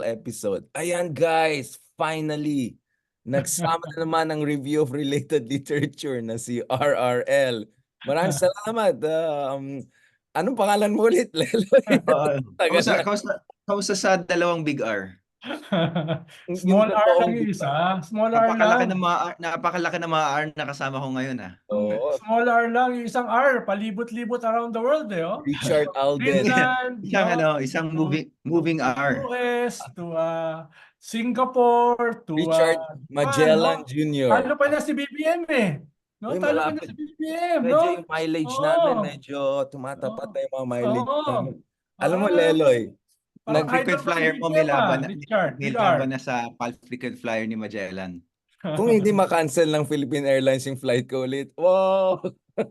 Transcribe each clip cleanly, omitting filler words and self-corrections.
episode. Ayan guys, finally, nagsama na naman ang review of related literature na si RRL. Maraming salamat. Anong pangalan mo ulit, Leloy? Tagal Kausa, na. kausa sa dalawang big R. Yung Small R lang totoong yung big isa. Small R lang. Napakalaki ng mga R na kasama ko ngayon Oo. Small R lang yung isang R. Palibot-libot around the world oh. Richard Alden. Greenland, Isang moving R. US to Singapore to Richard Magellan Jr. Talo pa niya si BBM No, Uy, talo pa niya malapit. si BBM, Medyo no? yung mileage Oo. namin, medyo tumatapat na yung mga mileage Oo. namin. Alam mo, Leloy, Parang Frequent idol flyer ko mo, si may BBM, laban, Richard, may Big laban R. na sa frequent flyer ni Magellan. kung hindi ma-cancel ng Philippine Airlines yung flight ko ulit, wow!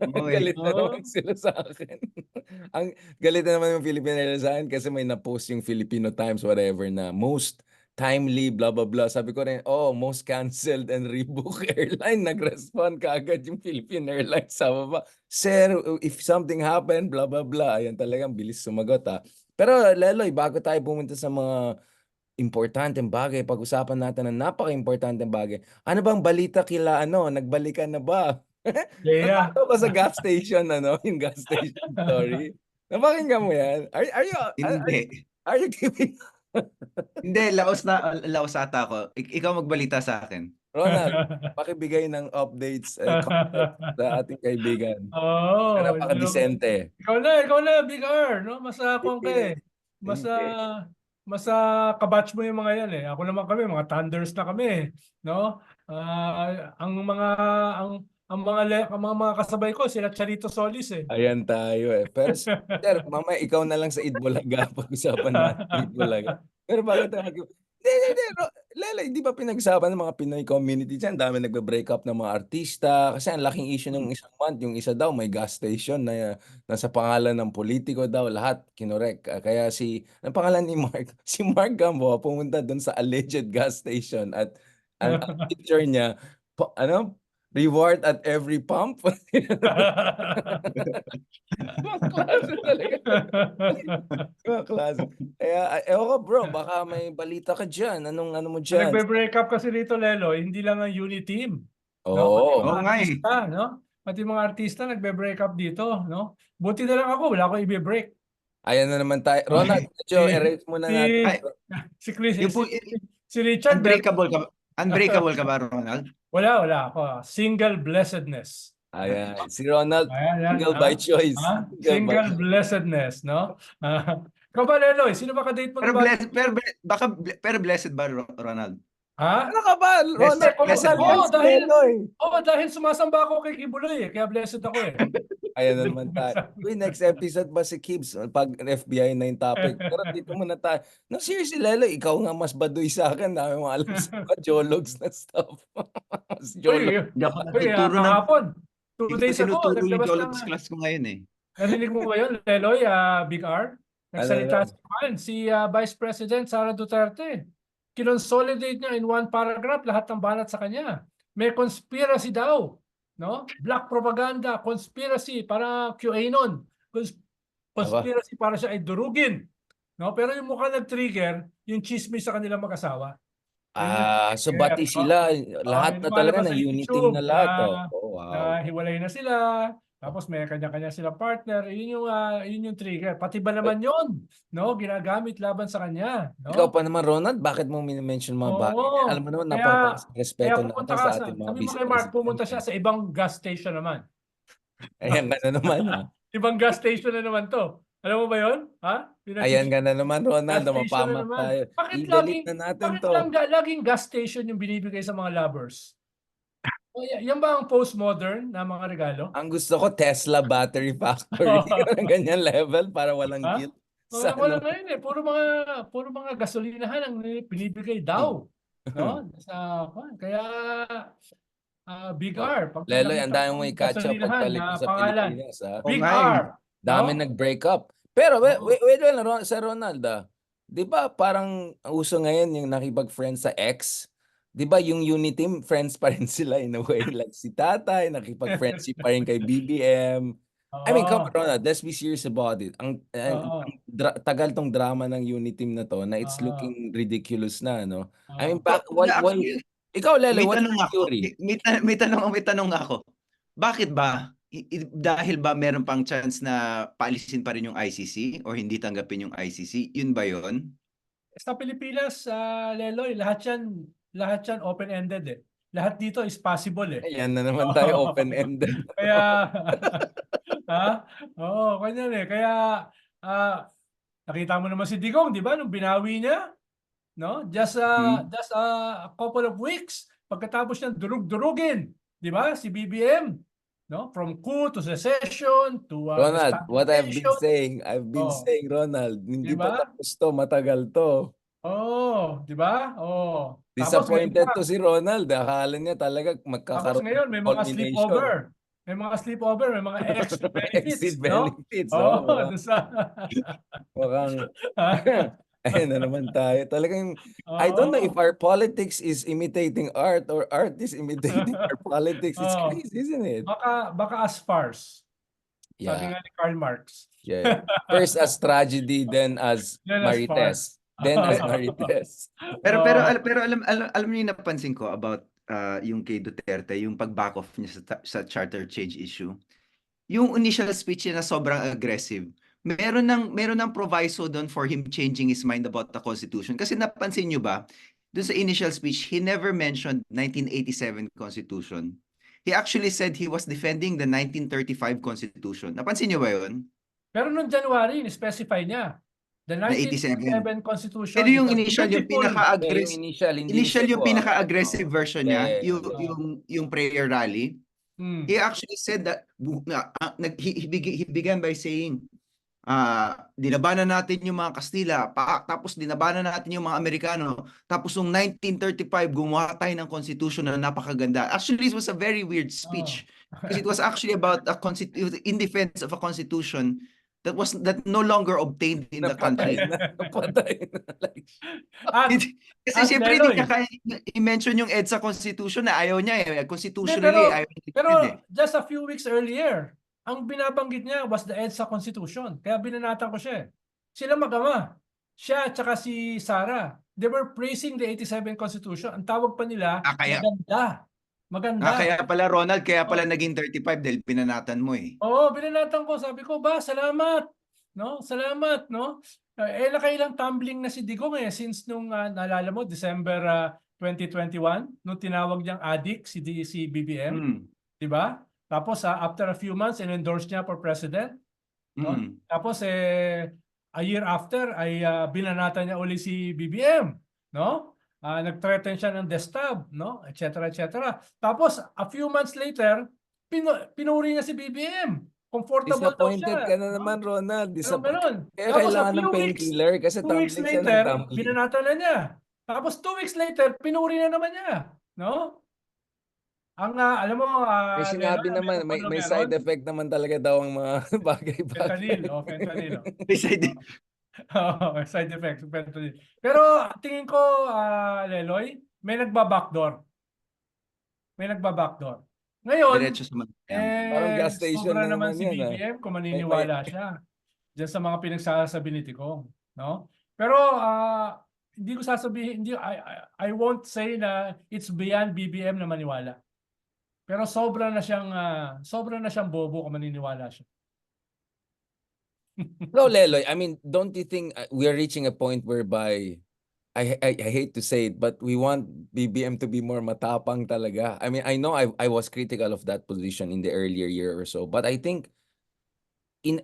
Galit na naman sila sa akin. Ang galit na naman yung Philippine Airlines sa akin kasi may na-post yung Filipino Times, whatever, na most timely, blah, blah, blah. Sabi ko rin, most canceled and rebook airline. Nag-respond kaagad yung Philippine Airlines. Sabi ba, sir, if something happened, blah, blah, blah. Ayan talagang bilis sumagot Pero Leloy, bago tayo pumunta sa mga importanteng bagay, pag-usapan natin ng napaka-importanteng bagay. Ano bang balita kila nagbalikan na ba? Yeah. Ano ba sa gas station yung gas station story? Napakinggan mo yan? Are you giving Hindi, laos ata ako. Ikaw magbalita sa akin. Ronald, pakibigay ng updates context sa ating kaibigan. Napaka-disente. Ikaw na, Big R, no? Masa akong Masa kabatch mo yung mga yan Ako naman kami, mga Thunders na kami, no? Ang mga kasabay ko, sila Charito Solis Ayan tayo Pero sir, mamaya ikaw na lang sa Itbulaga. Pag-usapan natin Itbulaga. Pero bakit Lele, hindi ba pinag-usapan ng mga Pinoy community dyan? Dami nagbe-break up ng mga artista. Kasi ang laking issue ng isang month, yung isa daw may gas station na nasa pangalan ng politiko daw. Lahat kinorek. Kaya ang pangalan ni Mark, si Mark Gamboa pumunta doon sa alleged gas station at ang picture niya, reward at every pump. Mga klase talaga. Mga klase. Kaya, ewan ko bro, baka may balita ka dyan. Ano mo dyan? Nagbe-break up kasi rito, Leloy, hindi lang ang unit team. Oo. No? Pati mga artista nagbe-break up dito, no? Buti na lang ako, wala akong i-break. Ayan na naman tayo. Ronald, erase muna natin. Si Chris, si Richard. Unbreakable ka ba, Ronald? Wala ako. Single blessedness. Ayan. Si Ronald, single by choice. Single blessedness, no? Ikaw ba, Leloy? Sino ba ka-date mo? Pero blessed ba, Ronald? Ano ka ba, Ronald? Dahil sumasamba ako kay Kibuloy kaya blessed ako Ayan na naman tayo. Uy, next episode ba si Kibs? Pag FBI na yung topic. Pero dito muna tayo. No, seriously, Lelo, ikaw nga mas baduy sa akin. Dami mo alam sa mga geologs na stuff. Uy, kahapon. 2 days ago, naglabas geologs class ko ngayon Narinig mo ngayon, Leloy, Big R? Nagsalita si Vice President Sara Duterte. Kinonsolidate niya in one paragraph lahat ng banat sa kanya. May conspiracy daw. No? Black propaganda, conspiracy para QAnon. Conspiracy para siya ay durugin. No? Pero yung mukha nag-trigger, yung chismis sa kanilang mag-asawa. So bati sila. Lahat na talaga na unity na lahat. Hiwalay na sila. Tapos may kanya-kanya sila partner. Yun yung trigger. Pati ba naman yun? No? Ginagamit laban sa kanya. No? Ikaw pa naman, Ronald, bakit mo mention mga bagay? Alam mo naman, napaka-respeto natin sa ating mga business. Sabi mo kay Mark, pumunta siya sa ibang gas station naman. Ayan ka na naman. Ibang gas station na naman to. Alam mo ba yun? Ayan ka na naman, Ronald. Mapamat tayo. I-delete na natin to. Bakit laging gas station yung binibigay sa mga lovers? Yan ba ang postmodern na mga regalo? Ang gusto ko, Tesla Battery Factory. Ganyan level para walang guilt. Wala ngayon puro mga gasolinahan ang binibigay daw. No? Kaya Big R. Leloy, ang dami mo i-catch up pagbalik sa Pilipinas. Big R. Dami nag-break up. Pero wait sa Ronald di ba parang uso ngayon yung nakipag-friends sa ex? Di ba yung Uniteam, friends pa rin sila in a way. Like si tatay, nakipag-friendship pa rin kay BBM. I mean, come on, Oo. Ronald, let's be serious about it. Oo. Tagal tong drama ng unit team na to na it's Oo. looking ridiculous na, no? I mean, Oo. why? Ikaw, Lele, May what's tanong your ako. theory? May tanong ako. Bakit ba? Dahil ba meron pang chance na paalisin pa rin yung ICC or hindi tanggapin yung ICC? Yun ba yun? Sa Pilipinas, Leloy, lahat yan open-ended eh. Lahat dito is possible eh. Ayan na naman tayo, open-ended. Kaya, ha? Oo, ganyan eh. Kaya, ah, nakita mo naman si Digong, di ba? Nung binawi niya, no? Just a couple of weeks pagkatapos niyang durug-durugin, di ba? Si BBM, no? From coup to secession to Ronald, what destabilization. I've been Oh, saying, Ronald, di hindi pa ba? tapos to, matagal to. Oh, di ba? Oh. Tapos ngayon Disappointed pa, to si Ronald. Akala niya talaga tapos magkakaroon ngayon ng may mga culmination. sleepover. May mga sleepover, may mga exit Exit benefits, no? benefits, Oh, oh. doon sa Mukhang, ayun na naman tayo. Talagang, I don't know if Oo. our politics is imitating art or art is imitating our politics. It's Oh, crazy, isn't it? baka as farce. Sabi Yeah, nga ni Karl Marx. yeah. First as tragedy, then as Then as farce. Marites. Then as Marites. Pero alam niyo yung napansin ko about yung kay Duterte, yung pag-back off niya sa charter change issue. Yung initial speech niya na sobrang aggressive. Meron ng proviso doon for him changing his mind about the Constitution. Kasi napansin niyo ba, doon sa initial speech, he never mentioned 1987 Constitution. He actually said he was defending the 1935 Constitution. Napansin niyo ba yun? Pero noong January, ni-specify niya. The Na 87. 1987 Constitution Pero is yung a initial, yung beautiful. Yeah, yung initial, hindi initial yung mismo. pinaka-aggressive version Yeah, niya, yeah, yung yeah. yung prayer rally. Hmm. He actually said that he began by saying, dinabanan natin yung mga Kastila, tapos dinabanan natin yung mga Amerikano, tapos yung 1935 gumawa tayo ng constitution na napakaganda. Actually, it was a very weird speech because it was actually about in defense of a constitution that no longer obtained in the country. Napatay na. At Kasi At siyempre hindi Leloy. niya kaya i-mention yung EDSA Constitution na ayaw niya eh. Hindi, Constitutionally, ayaw niya pero i-defend eh. just a few weeks earlier, ang binabanggit niya was the EDSA Constitution. Kaya binanatan ko siya. Sila mag-ama. Siya at saka si Sara. They were praising the 87 Constitution. Ang tawag pa nila, maganda. Maganda. Kaya pala Ronald, kaya pala Oh. naging 35 dahil binanatan mo eh. Oo, binanatan ko. Sabi ko, salamat. No? Salamat, no? Nakailang tumbling na si Digong eh since nung naalala mo December 2021 nung tinawag niyang addict si BBM, 'di ba? Tapos after a few months in-endorse niya for president, no? Tapos a year after ay binanatan niya uli si BBM, no? Nag-threaten siya ng destab, no? Etc. Tapos a few months later, pinuri niya si BBM. Comfortable daw Disappointed siya. ka na naman, Ronald. Ganun. Kaya Tapos kailangan ng painkiller kasi 2 weeks tumbling siya ng later, tumbling. binanatan na niya. Tapos 2 weeks later, pinuri na naman niya. No? Alam mo, May sinabi Leloy, naman, may side effect naman talaga daw ang mga bagay-bagay. Fentanyl. May side Side effect, fentanyl. Pero tingin ko, Leloy, may nagba-backdoor. Ngayon, diretso sa Parang gas station sobra na naman naman si yan, BBM kung maniniwala siya diyan sa mga pinagsasabi ni Tigong, no? Pero hindi ko sasabihin, I won't say na it's beyond BBM na maniwala. Pero sobra na siyang bobo kung maniniwala siya. No, Leloy, I mean, don't you think we're reaching a point whereby I hate to say it, but we want BBM to be more matapang talaga. I mean, I know I was critical of that position in the earlier year or so, but I think in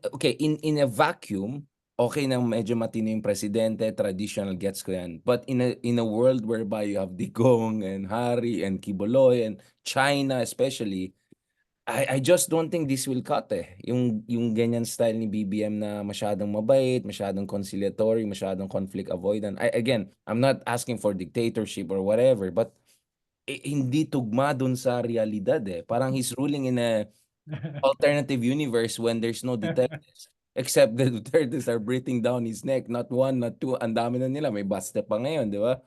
a vacuum, okay na medyo matino yung presidente, traditional gets ko yan. But in a world whereby you have Digong and Harry and Kibuloy and China especially, I just don't think this will cut eh. Yung ganyan style ni BBM na masyadong mabait, masyadong conciliatory, masyadong conflict avoidant. Again, I'm not asking for dictatorship or whatever, but hindi tugma dun sa realidad eh. Parang he's ruling in a alternative universe when there's no Dutertes. Except the Dutertes are breathing down his neck. Not one, not two. Ang dami na nila. May baste pa ngayon, di ba?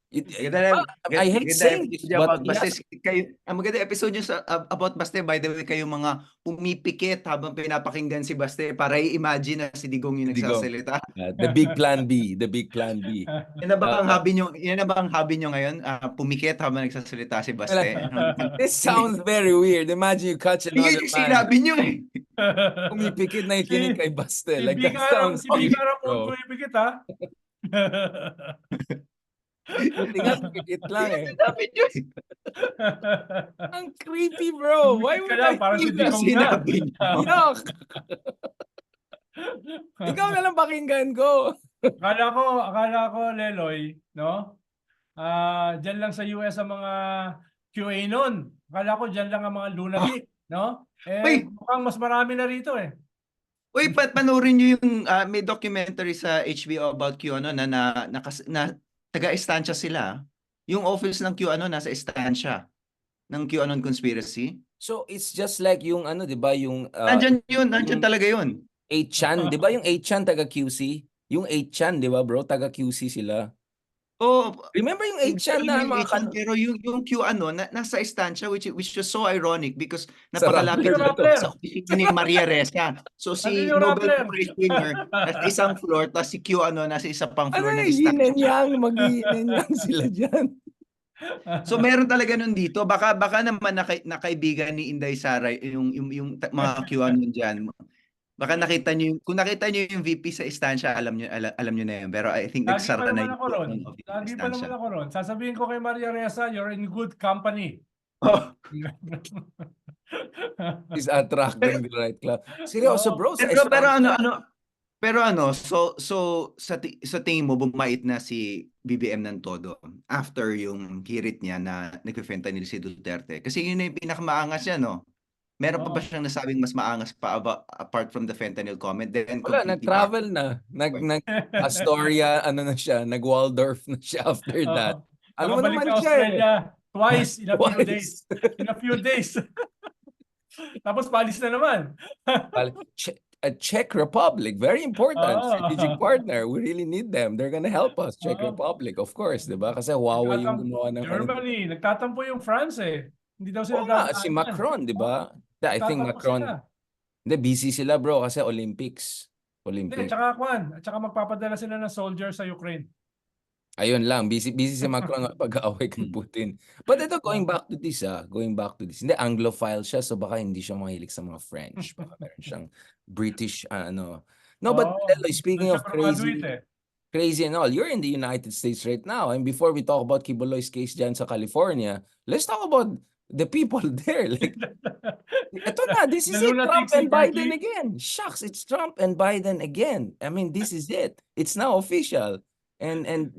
I hate saying this, but about Baste. Kayo, ang maganda episode nyo about Baste, by the way, kayo mga pumipikit habang pinapakinggan si Baste para i-imagine na si Digong yung Digong. nagsasalita. The big plan B. The big plan B. Yan na ba ang hobby nyo? Yan na ba ang hobby nyo ngayon? Pumikit habang nagsasalita si Baste? This sounds very weird. Imagine you catch another Yun yung man. sinabi nyo eh. Pumipikit na ikinig kay Baste. Like that sounds Si Big Aram bro. pumipikit ha. Buti nga, pikit lang eh. Sinabi nyo eh. Ang creepy, bro. Why would I Para si do that? Digong na. Sinabi nyo. Yuck! Ikaw na lang pakinggan ko. Akala ko, Leloy, no? Diyan lang sa US ang mga QA nun. Akala ko diyan lang ang mga lunatic, no? Wait. Mukhang mas marami na rito eh. Uy, panoorin nyo yung may documentary sa HBO about QAnon na taga-estansya sila. Yung office ng QAnon nasa estansya ng QAnon conspiracy. So, it's just like yung ano, di ba, yung... Nandyan talaga yun. 8chan, di ba yung 8chan taga-QC? Yung 8chan, di ba bro, taga-QC sila. Oh, Remember yung 8chan na yung mga 8chan, pero yung QAnon nasa estansya, which was so ironic because Sa napakalapit Rappler sa opisina ni Maria Ressa. So si yung Nobel Rappler? Prize winner nasa isang floor, tapos si QAnon nasa isa pang Ano floor ng yin and estansya. yang, mag-yin and yang sila dyan. So meron talaga nun dito. Baka naman nakaibigan ni Inday Sara yung mga QAnon diyan. Baka nakita niyo kung nakita niyo yung VP sa estansya, alam niyo na yun. Pero I think Lagi pa nagsara na naman ako ron. Lagi pa naman ako ron. Sasabihin ko kay Maria Ressa, you're in good company. Oh. Is attracting the right club. Seryoso bro, sa Pero so sa tingin mo bumait na si BBM ng todo after yung hirit niya na nagfe-fentanyl si Duterte? Kasi yun na yung pinakamaangas niya, no? Meron pa ba siyang nasabing mas maangas pa apart from the fentanyl comment? Then wala, nag-travel na. Nag-Astoria, ano na siya, nag-Waldorf na siya after that. Alam mo Nakabalik naman na siya Australia twice in a few Twice. days. In a few days. Tapos palis na naman. Czech Republic, very important. Strategic partner. We really need them. They're gonna help us. Czech Republic, of course, di ba? Kasi Huawei yung gumawa ng... Germany, nagtatampo yung France eh. Hindi daw sila si Macron, di ba? I think Macron... Sila. Hindi, busy sila bro kasi Olympics. Hindi, tsaka magpapadala sila ng soldiers sa Ukraine. Ayun lang, busy si Macron pag-aaway kay Putin. But ito, going back to this. Hindi, Anglophile siya, so baka hindi siya mahilig sa mga French. Baka meron siyang British, No, but speaking of crazy and all, you're in the United States right now. And before we talk about Kibuloy's case dyan sa California, let's talk about the people there. Like, ito na, this is it. Trump and Biden again. Shucks, it's Trump and Biden again. I mean, this is it. It's now official. And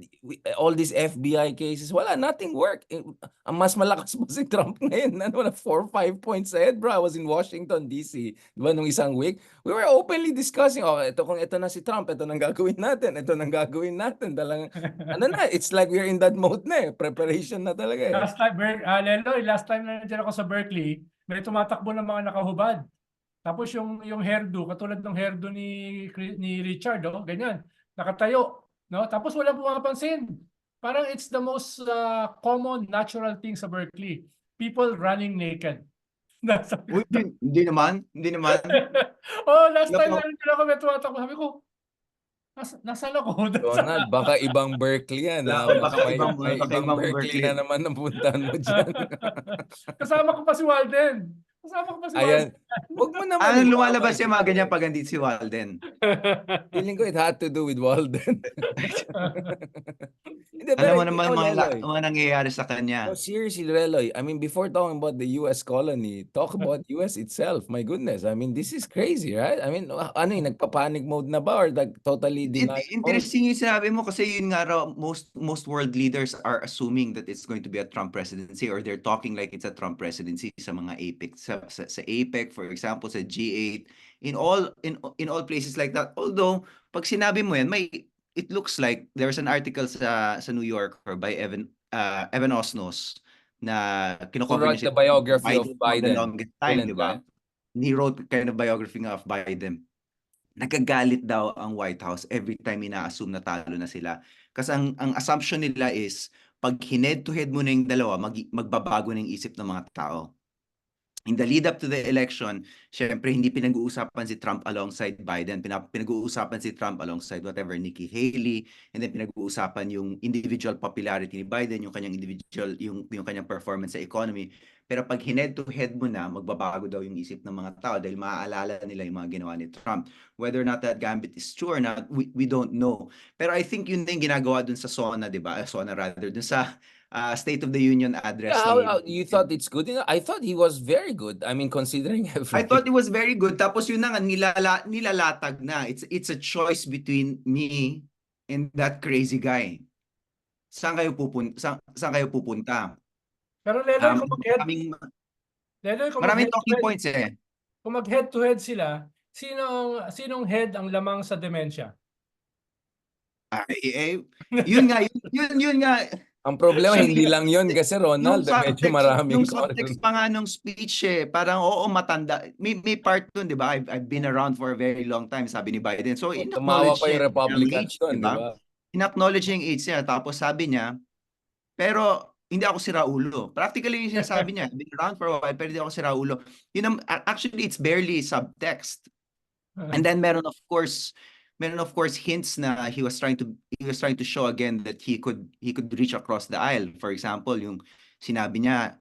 all these FBI cases, wala, nothing worked. Ang mas malakas pa si Trump ngayon. 4 or 5 points ahead, bro. I was in Washington, D.C. Diba, nung isang week, we were openly discussing, kung ito na si Trump, ito nang gagawin natin, Talagang, it's like we're in that mode na eh. Preparation na talaga eh. Leloy, last time na nandiyan ako sa Berkeley, may tumatakbo ng mga nakahubad. Tapos yung hairdo, katulad ng hairdo ni Richard, ganyan, nakatayo. No, tapos wala pumapansin. Parang it's the most common natural thing sa Berkeley. People running naked. Hindi naman. Last time na rin ako may tumatakbo. Sabi ko, nasaan ako? Ronald, baka ibang Berkeley yan. Baka ibang Berkeley na naman napuntahan mo dyan. Kasama ko pa si Walden. Ayan. Huwag mo naman. Lumalabas yung mga ganyan pag andito si Walden. Feeling ko it had to do with Walden. Alam mo naman mga nangyayari sa kanya. No, seriously, Leloy. I mean, before talking about the US colony, talk about US itself. My goodness. I mean, this is crazy, right? I mean, nagpa-panic mode na ba or totally denied? Interesting yung sinabi mo kasi yun nga raw, most world leaders are assuming that it's going to be a Trump presidency or they're talking like it's a Trump presidency sa mga APEC. Sa APEC, for example, sa G8, in all places like that. Although, pag sinabi mo yan, it looks like there's an article sa New Yorker by Evan Osnos na kinocover niya the biography of Biden. For the longest time, di ba? He wrote kind of biography of Biden. Nagagalit daw ang White House every time ina-assume na talo na sila. Kasi ang assumption nila is pag hined-to-head mo na yung dalawa, magbabago na yung isip ng mga tao. In the lead up to the election, syempre hindi pinag-uusapan si Trump alongside Biden. Pinag-uusapan si Trump alongside whatever, Nikki Haley, and then pinag-uusapan yung individual popularity ni Biden, yung kanyang individual, yung kanyang performance sa economy. Pero pag hined to head mo na, magbabago daw yung isip ng mga tao dahil maaalala nila yung mga ginawa ni Trump. Whether or not that gambit is true or not, we don't know. Pero I think yun din ginagawa dun sa SONA, di ba? SONA rather, dun sa State of the Union address Yeah, ni you thought it's good? I thought he was very good. I mean, considering I thought everything. it was very good. Tapos yun na nga, nilalatag na. It's a choice between me and that crazy guy. Saan kayo pupunta? Pero Leloy, Um, kung mag-head, maraming, Leloy, kung maraming mag-head to talking head, points eh. kung mag-head to head sila, sinong head ang lamang sa dementia? Yun nga, yun nga. Ang problema, hindi lang yun kasi Yung Ronald, medyo yung maraming subtext pa nga nung speech parang oo matanda. May part dun, 'di ba? I've been around for a very long time, sabi ni Biden. So tumawa in-acknowledge pa yung niya yung Republicans age, doon, 'di di ba? ba? In-acknowledge niya yung age niya. Tapos sabi niya, pero hindi ako siraulo. Practically yung sinasabi niya, I've been around for a while, pero hindi ako siraulo. Actually, it's barely subtext. And then meron of course hints na he was trying to show again that he could reach across the aisle. For example, yung sinabi niya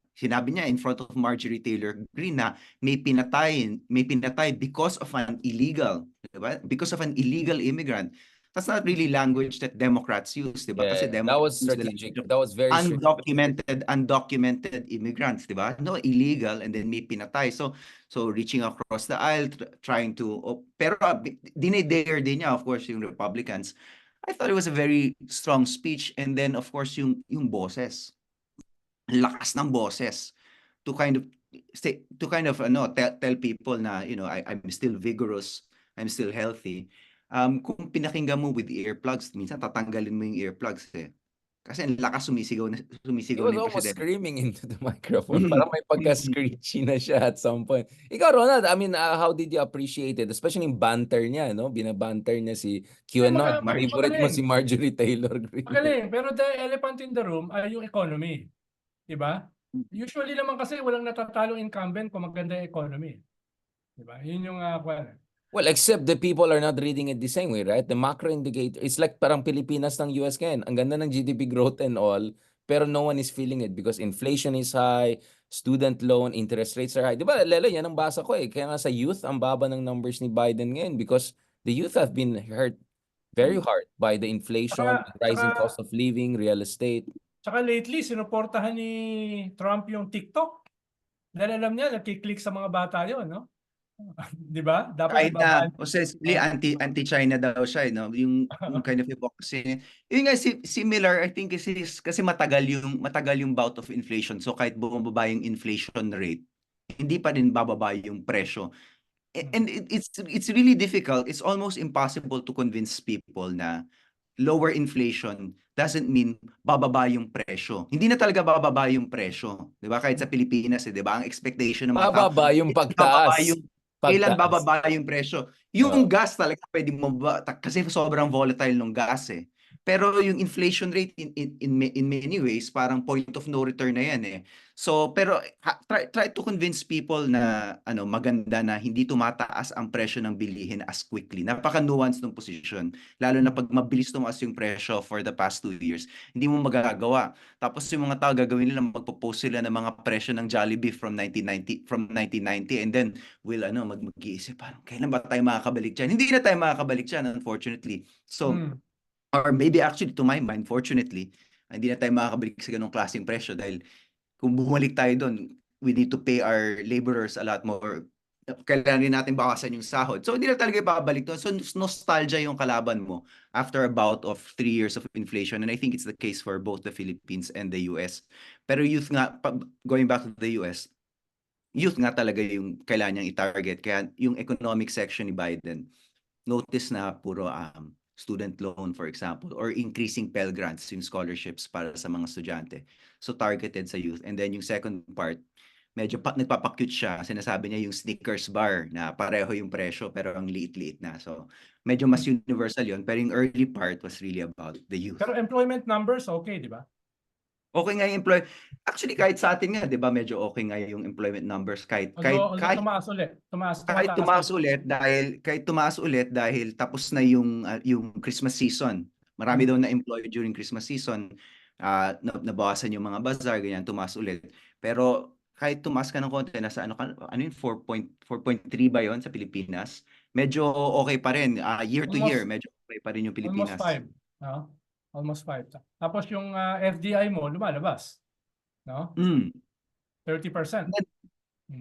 in front of Marjorie Taylor Greene na may pinatay because of an illegal, diba? Because of an illegal immigrant. That's not really language that Democrats use, diba? Kasi Yeah, that was Democrats use the strategic. language of That was very strategic. undocumented immigrants, diba? No, illegal, and then may pinatay. So reaching across the aisle, trying to, pero dinedare din niya, of course, yung Republicans. I thought it was a very strong speech, and then of course yung boses, lakas ng boses to kind of tell people na I'm still vigorous, I'm still healthy. Kung pinakinggan mo with earplugs, minsan tatanggalin mo yung earplugs eh. Kasi ang lakas sumisigaw He na was yung almost presidente. screaming into the microphone. Parang may pagka-screechy na siya at some point. Ikaw, Ronald, I mean, how did you appreciate it? Especially yung banter niya, no? Binabanter niya si QAnon. Favorite mo si Magaling. Marjorie Taylor Greene. Magaling. Pero the elephant in the room ay yung economy. Diba? Usually naman kasi walang natatalo incumbent kung maganda yung economy. Diba? Yun yung Well, except the people are not reading it the same way, right? The macro indicator, it's like parang Pilipinas ng US ngayon. Ang ganda ng GDP growth and all, pero no one is feeling it because inflation is high, student loan, interest rates are high. Di ba, Lelo, yan ang basa ko eh. Kaya nga sa youth, ang baba ng numbers ni Biden ngayon because the youth have been hurt very hard by the inflation, Tsaka, rising tsaka, cost of living, real estate. tsaka lately, sinuportahan ni Trump yung TikTok. Dahil alam niya, nagkiklik sa mga bata yun, no? Di ba? Dapat China, ibabalik. ostensibly anti-China daw siya, no? Yung kind of hypocrisy. Yun nga similar, I think kasi matagal yung bout of inflation. So kahit bumaba yung inflation rate, hindi pa rin bababa yung presyo. And it's really difficult. It's almost impossible to convince people na lower inflation doesn't mean bababa yung presyo. Hindi na talaga bababa yung presyo. 'Di ba? Kahit sa Pilipinas, 'di ba? Ang expectation ng mga tao, Bababa yung pagtaas. kailan Pagtaas. bababa yung presyo? Yung gas talaga pwede mababa kasi sobrang volatile ng gas eh. Pero yung inflation rate in many ways parang point of no return na yan eh. So pero try to convince people na maganda na hindi tumataas ang presyo ng bilihin as quickly. Napaka-nuanced ng position. Lalo na pag mabilis tumaas yung presyo for the past 2 years, hindi mo magagawa. Tapos yung mga tao gagawin nila, magpo-post sila ng mga presyo ng Jollibee from 1990 and then will mag-iisip parang kailan ba tayo makakabalik diyan? Hindi na tayo makakabalik diyan, unfortunately. So or maybe actually to my mind, fortunately, hindi na tayo makakabalik sa ganung klaseng presyo dahil kung bumalik tayo doon, we need to pay our laborers a lot more. Kailangan rin natin bawasan yung sahod. So hindi na talaga babalik doon. So nostalgia yung kalaban mo after a bout of 3 years of inflation. And I think it's the case for both the Philippines and the US. Pero youth nga, going back to the US, youth nga talaga yung kailangan niyang i-target. Kaya yung economic section ni Biden, notice na puro student loan, for example, or increasing Pell Grants, yung scholarships para sa mga estudyante. So targeted sa youth. And then yung second part, medyo nagpapakute siya. Sinasabi niya yung Snickers bar na pareho yung presyo pero ang liit-liit na. So medyo mas universal yun. Pero yung early part was really about the youth. Pero employment numbers, okay, di ba? Okay nga yung actually, kahit sa atin nga, 'di ba, medyo okay nga yung employment numbers kahit Although tumaas ulit. Tumataas ulit. kahit tumaas ulit dahil tapos na yung Christmas season. Marami daw na-employ during Christmas season. Nabawasan yung mga bazaar, ganyan, tumaas ulit. Pero kahit tumaas ka ng konti, nasa ano yung 4.3 ba yon sa Pilipinas? Medyo okay pa rin. Year to year, Almost medyo okay pa rin yung almost Pilipinas. 5. No? Almost 5. Tapos yung FDI mo lumalabas. No? Mm. 30%.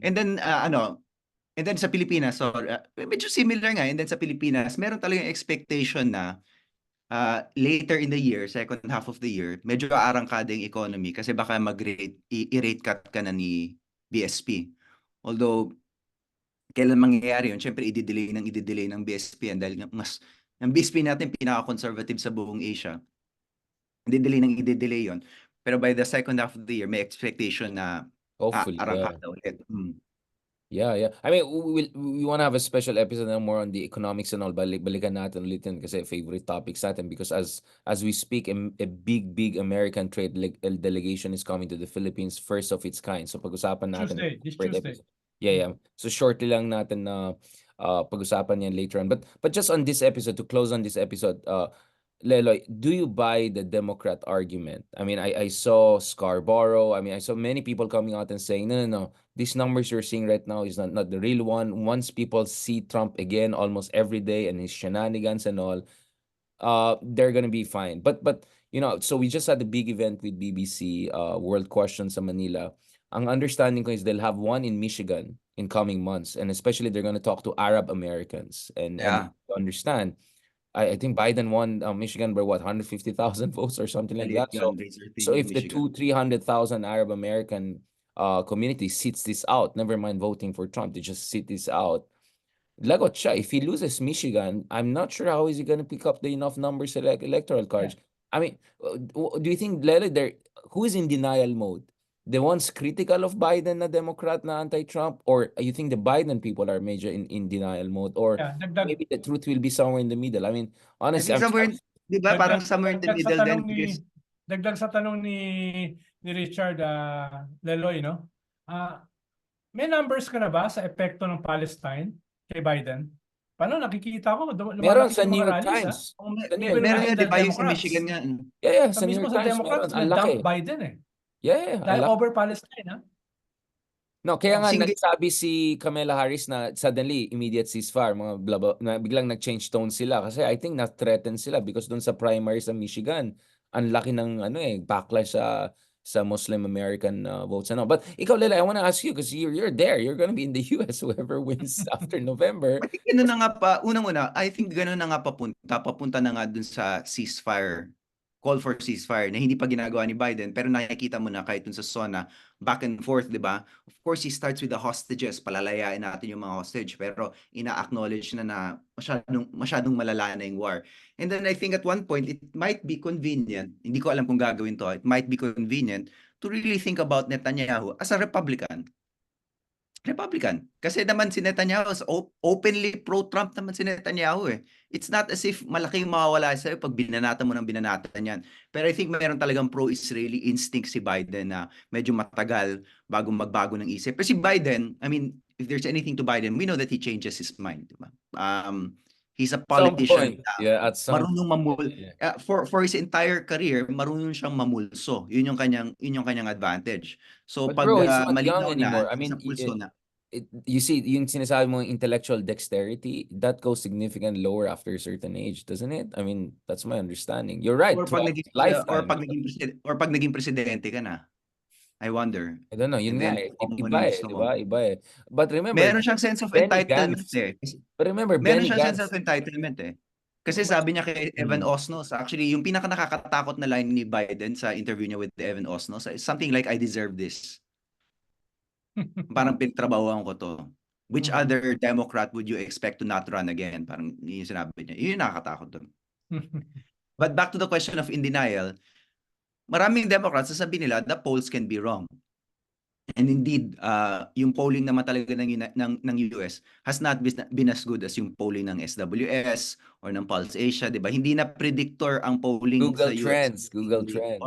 And then and then sa Pilipinas, so medyo similar nga. And then sa Pilipinas, meron talagang expectation na later in the year, second half of the year, medyo aarangkada yung economy kasi baka i-rate cut ka na ni BSP. Although, kailan mangyayari yun? Siyempre, i-delay ng BSP yan dahil ang BSP natin pinaka-conservative sa buong Asia. I-delay yun. Pero by the second half of the year, may expectation na Hopefully, yeah. arangkada ulit. Yeah. I mean, we want to have a special episode na more on the economics and all. Balikan natin ulit yun kasi favorite topics natin because as we speak, a big American trade delegation is coming to the Philippines, first of its kind. So pag-usapan natin This separate Tuesday. episode. Yeah. So shortly lang natin na pag-usapan yan later on. But just on this episode, to close on this episode, Leloy, do you buy the Democrat argument? I mean, I saw Scarborough. I mean, I saw many people coming out and saying, no. These numbers you're seeing right now is not the real one. Once people see Trump again almost every day and his shenanigans and all, they're gonna be fine. But so we just had the big event with BBC, World Questions sa Manila. Ang understanding ko is they'll have one in Michigan in coming months, and especially they're gonna talk to Arab Americans and to understand. I think Biden won Michigan by 150,000 votes or something like that. So if the 300,000 Arab American community sits this out, never mind voting for Trump, they just sit this out. Lagot siya. If he loses Michigan, I'm not sure how is he going to pick up the enough numbers electoral college. I mean, do you think who is in denial mode? The ones critical of Biden na Democrat na anti-Trump, or you think the Biden people are major in denial mode, or maybe the truth will be somewhere in the middle? I mean, honestly, di ba, parang somewhere in the middle din. Dagdag sa tanong ni Richard Leloy, no? May numbers ka na ba sa epekto ng Palestine kay Biden? Paano nakikita ko? Meron sa New York Times. Meron nga, di ba, yung sa Michigan nga. Yeah, sa New York Times. Democrats na dump Biden eh. Yeah. Dahil over Palestine, ha? No, kaya nga nagsabi si Kamala Harris na suddenly immediate ceasefire, mga blah blah, na biglang nag-change tone sila kasi I think na-threaten sila because doon sa primary sa Michigan, ang laki ng backlash sa Muslim American votes and all. But ikaw, Lela, I want to ask you because you're there, you're gonna be in the US whoever wins after November. I think gano'n na nga pa, unang-una, I think gano'n na nga papunta na nga dun sa ceasefire, call for ceasefire na hindi pa ginagawa ni Biden, pero nakikita mo na kahit dun sa SONA, back and forth, di ba? Of course, he starts with the hostages, palalayain natin yung mga hostage, pero ina-acknowledge na masyadong malala na yung war. And then I think at one point, it might be convenient, hindi ko alam kung gagawin to, it might be convenient to really think about Netanyahu as a Republican. Kasi naman si Netanyahu, openly pro-Trump naman si Netanyahu eh. It's not as if malaking mawawala sa'yo pag binanata mo ng binanata yan. Pero I think mayroon talagang pro-Israeli instinct si Biden na medyo matagal bago magbago ng isip. Pero si Biden, I mean, if there's anything to Biden, we know that he changes his mind. Diba? He's a politician. At some marunong for his entire career, marunong siyang mamulso. Yun yung kanyang advantage. So but pag bro, it's not young malinaw anymore. na, I mean, sa pulso na. You see, yung sinasabi mo intellectual dexterity, that goes significantly lower after a certain age, doesn't it? I mean, that's my understanding. You're right. Or pag naging presidente ka na. I wonder. I don't know. Yun nga eh. Iba eh. But remember, meron siyang sense of entitlement eh. But remember, meron siyang sense of entitlement eh. Kasi sabi niya kay Evan Osnos, actually, yung pinaka nakakatakot na line ni Biden sa interview niya with Evan Osnos is something like, I deserve this. Parang pinagtrabahuan ko to. Which other Democrat would you expect to not run again? Parang yung sinabi niya. Yun yung nakakatakot doon. But back to the question of in denial, maraming Democrats sasabihin nila the polls can be wrong. And indeed, yung polling naman talaga ng US has not been as good as yung polling ng SWS or ng Pulse Asia, di ba? Hindi na predictor ang polling Google sa US. Trends. Google Trends.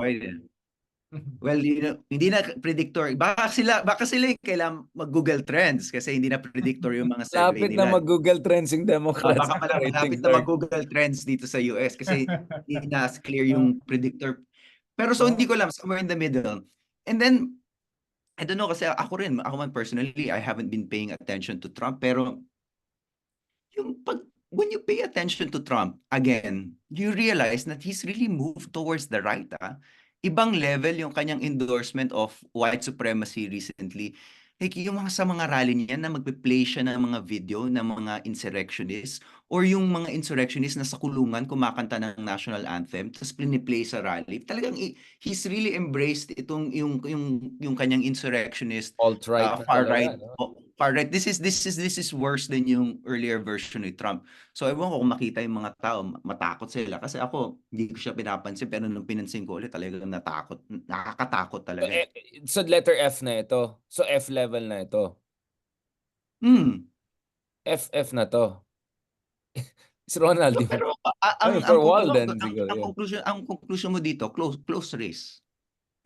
Well, hindi na predictor. Baka sila yung kailangan mag-Google Trends kasi hindi na predictor yung mga survey Lapit na nila. mag-Google Trends yung Democrats. Baka malapit ratings na are. mag-Google Trends dito sa US kasi hindi na as clear yung predictor. Pero so hindi ko alam, somewhere in the middle. And then, I don't know kasi ako man personally, I haven't been paying attention to Trump, pero when you pay attention to Trump, again, you realize that he's really moved towards the right. Ibang level yung kanyang endorsement of white supremacy recently. Like yung sa mga rally niya na magpe-play siya ng mga video ng mga insurrectionists or yung mga insurrectionists na sa kulungan kumakanta ng national anthem tapos play sa rally. Talagang he's really embraced yung kanyang insurrectionist Alt-right na far talaga, right. no? Far right. This is worse than yung earlier version ni Trump. So ewan ko kung makita yung mga tao, matakot sila. Kasi ako, hindi ko siya pinapansin. Pero nung pinansin ko ulit, talagang nakakatakot So, talaga. so letter F na ito. So F level na ito. FF na to. Si Ronald, di ba? Pero For Walden, siguro. ang conclusion mo dito, close race.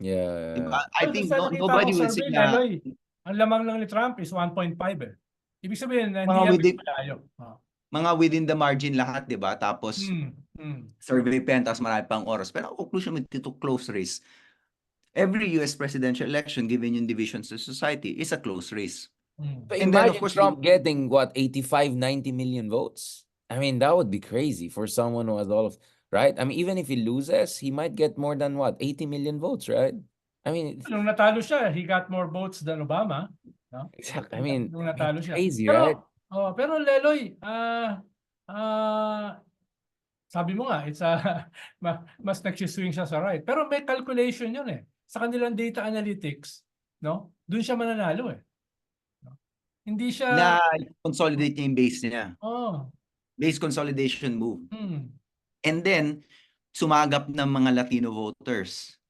Yeah. Diba? I Doon think sa nakita nobody kong will survey, say na Leloy, ang lamang lang ni Trump is 1.5 eh. Ibig sabihin, hindi mga yan within, malayo. mga within the margin lahat, di ba? Tapos survey pen, tapos marami pang oras. Pero ang conclusion mo dito, close race. Every US presidential election, given yung divisions of society, is a close race. So And then, of imagine course, Trump getting, what, 85, 90 million votes? I mean, that would be crazy for someone who has all of, right? I mean, even if he loses, he might get more than, what, 80 million votes, right? I mean, Nung natalo siya, he got more votes than Obama. No? exactly. I mean, Nung natalo it's siya. crazy, right? Pero Leloy, sabi mo nga, it's mas nagsiswing siya sa right. Pero may calculation yun eh. Sa kanilang data analytics, no? Doon siya mananalo eh. No? Hindi siya... Na consolidate niya yung base niya. Base consolidation move. And then, sumagap ng mga Latino voters.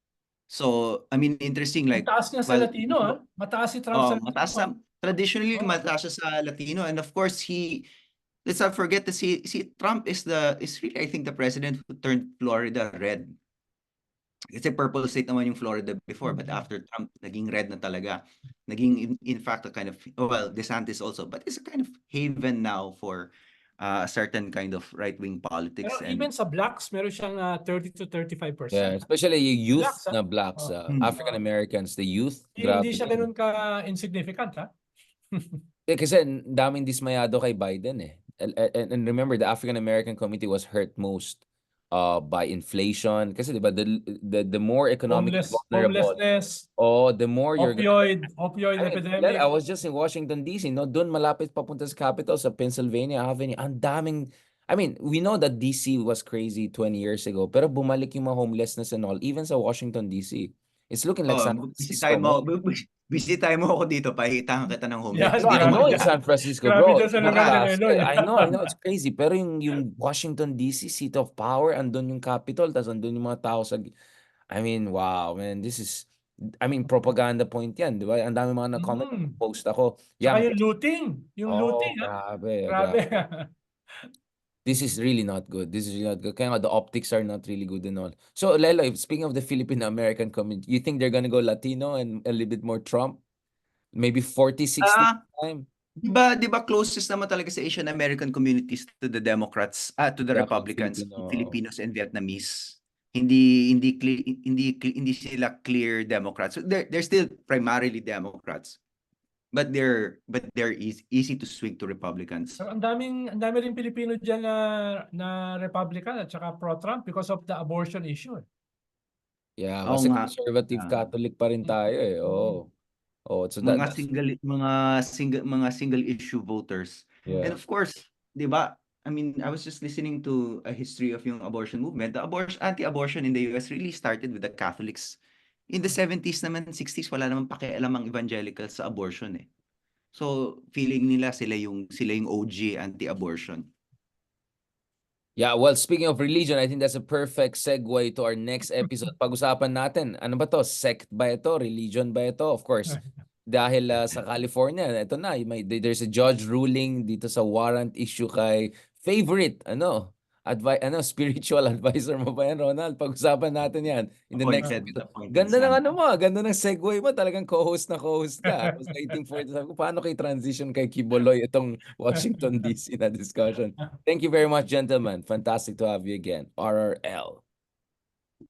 So, I mean, interesting. Like, mataas niya sa Latino, Mataas si Trump sa Latino. Traditionally, mataas siya sa Latino. And of course, let's not forget that Trump is really, I think, the president who turned Florida red. Kasi purple state naman yung Florida before, but after Trump, naging red na talaga. Naging, in fact, a kind of, well, DeSantis also, but it's a kind of haven now for a certain kind of right-wing politics. Pero even sa blacks, meron siyang 30 to 35%. Yeah, especially yung youth blacks, na blacks, African Americans, the youth. Hindi siya ganun ka-insignificant, ha? Kasi daming dismayado kay Biden eh. And remember, the African American community was hurt most by inflation. Kasi diba, the more economically vulnerable, homelessness, the more you're opioid I mean, epidemic. I was just in Washington, D.C., no? Doon malapit papunta sa Capitol, sa Pennsylvania Avenue. Ang daming, I mean, we know that D.C. was crazy 20 years ago, pero bumalik yung mga homelessness and all, even sa Washington, D.C. It's looking like San Francisco, bisitahin mo ako dito, pahihitangan kita ng Yes, homeless. I know in San Francisco, grabe bro. dyan sa lugar ni Leloy. I know, it's crazy. Pero yung Washington, D.C., seat of power, andun yung Capitol, tas andun yung mga tao sa... I mean, wow, man, this is... I mean, propaganda point yan, di ba? Ang dami mga na-comment, post ako. Saka yung looting. Grabe. This is really not good. This is really not good. Kaya nga, the optics are not really good and all. So, Leloy, speaking of the Filipino-American community, you think they're gonna go Latino and a little bit more Trump? Maybe 40, 60 time? Di ba closest naman talaga sa Asian American communities to the Democrats, to the Republicans, Filipinos and Vietnamese. Hindi sila clear Democrats. So they're still primarily Democrats. But they're easy to swing to Republicans. Ang dami rin Pilipino diyan na Republican at saka pro-Trump because of the abortion issue. Yeah, kasi conservative Catholic pa rin tayo eh. So mga single issue voters. Yeah. And of course, 'di ba? I mean, I was just listening to a history of yung abortion movement. The anti-abortion in the US really started with the Catholics. In the 70s naman, 60s, wala naman pakialam ang evangelicals sa abortion eh. So, feeling nila sila yung OG anti-abortion. Yeah, well, speaking of religion, I think that's a perfect segue to our next episode. Pag-usapan natin, ano ba to? Sect ba ito? Religion ba ito? Of course, dahil sa California, ito na, there's a judge ruling dito sa warrant issue kay favorite, spiritual advisor mo ba yan, Ronald? Pag-usapan natin yan in the next Appointed, episode. appointed Ganda ng sana. ano mo, ganda ng segue mo. Talagang co-host na co-host ka. I was waiting for it. Sabi ko, paano kay transition kay Kiboloy itong Washington DC na discussion? Thank you very much, gentlemen. Fantastic to have you again. RRL.